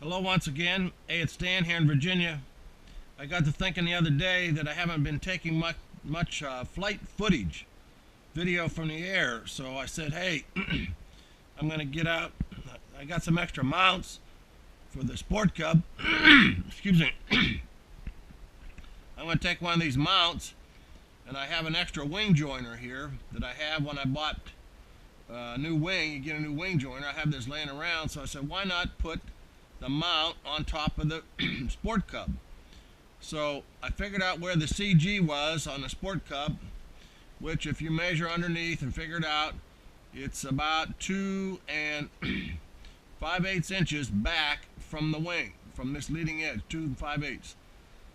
Hello once again. Hey, it's Dan here in Virginia. I got to thinking the other day that I haven't been taking much flight footage, video from the air. So I said, hey, I'm going to get out. I got some extra mounts for the Sport Cub. Excuse me. I'm going to take one of these mounts, and I have an extra wing joiner here that I have when I bought a new wing. You get a new wing joiner. I have this laying around, so I said, why not put the mount on top of the Sport Cub? So I figured out where the CG was on the Sport Cub, which if you measure underneath and figure it out, it's about 2 5/8 inches back from the wing, from this leading edge, 2 5/8.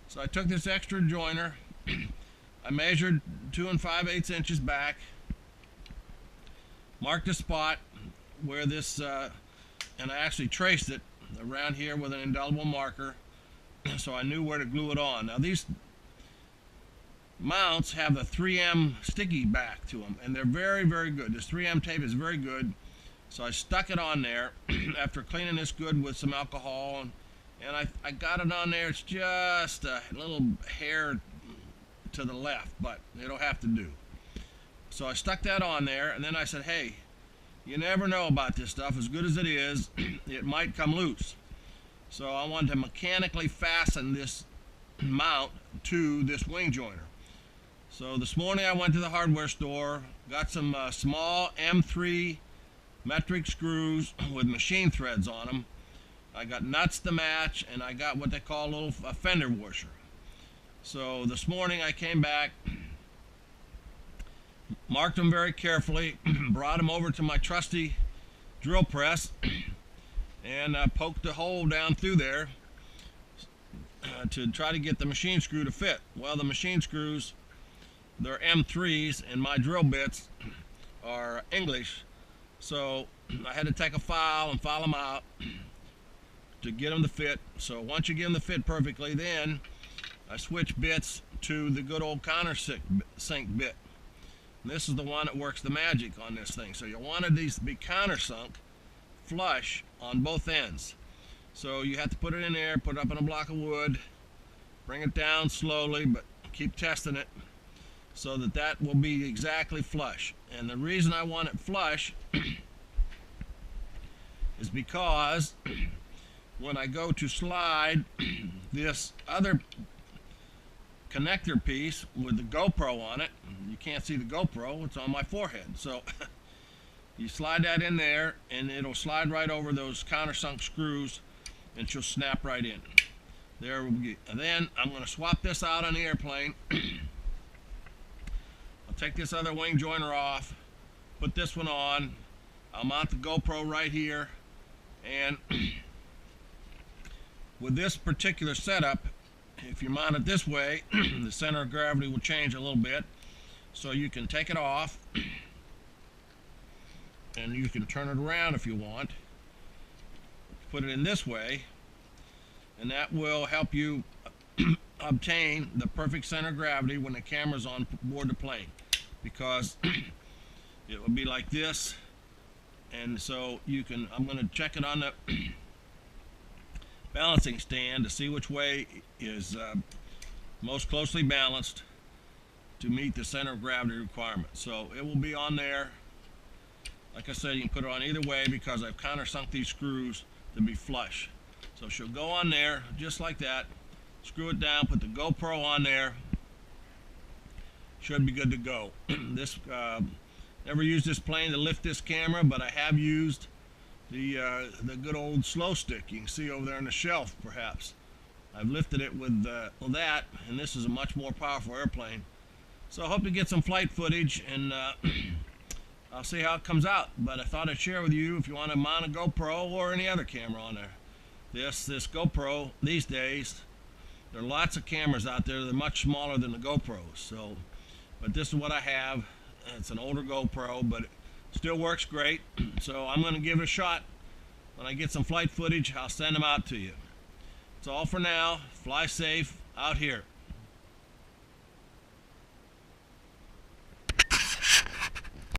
So I took this extra joiner, I measured 2 5/8 inches back, marked a spot where this, and I actually traced it around here with an indelible marker, so I knew where to glue it on. Now these mounts have a 3M sticky back to them, and they're very, very good. This 3M tape is very good. So I stuck it on there after cleaning this good with some alcohol, and I got it on there. It's just a little hair to the left, but it'll have to do. So I stuck that on there, and then I said, hey, you never know about this stuff. As good as it is, it might come loose. So I wanted to mechanically fasten this mount to this wing joiner. So this morning I went to the hardware store, got some small M3 metric screws with machine threads on them. I got nuts to match, and I got what they call a little fender washer. So this morning I came back, marked them very carefully, brought them over to my trusty drill press, and poked a hole down through there to try to get the machine screw to fit. Well, the machine screws, they're M3s, and my drill bits are English, so I had to take a file and file them out to get them to fit. So once you get them to fit perfectly, then I switch bits to the good old countersink bit. This is the one that works the magic on this thing. So you wanted these to be countersunk flush on both ends. So you have to put it in there, put it up on a block of wood, bring it down slowly, but keep testing it so that that will be exactly flush. And the reason I want it flush is because when I go to slide this other connector piece with the GoPro on it, you can't see the GoPro, it's on my forehead, so you slide that in there and it'll slide right over those countersunk screws and she'll snap right in. There we go. And then I'm going to swap this out on the airplane. I'll take this other wing joiner off, put this one on, I'll mount the GoPro right here, and with this particular setup, if you mount it this way, the center of gravity will change a little bit, so you can take it off and you can turn it around if you want, put it in this way, and that will help you obtain the perfect center of gravity when the camera's on board the plane, because it will be like this. And so you can, I'm going to check it on the balancing stand to see which way is most closely balanced to meet the center of gravity requirement. So it will be on there. Like I said, you can put it on either way because I've countersunk these screws to be flush. So she'll go on there just like that, screw it down, put the GoPro on there, should be good to go. This never used this plane to lift this camera, but I have used the good old slow stick you can see over there on the shelf. Perhaps I've lifted it with that, and this is a much more powerful airplane. So I hope to get some flight footage, and I'll see how it comes out. But I thought I'd share with you if you want to mount a GoPro or any other camera on there. This GoPro these days, there are lots of cameras out there that are much smaller than the GoPros. So, but this is what I have. It's an older GoPro, but it still works great. So I'm going to give it a shot. When I get some flight footage, I'll send them out to you. That's all for now. Fly safe out here.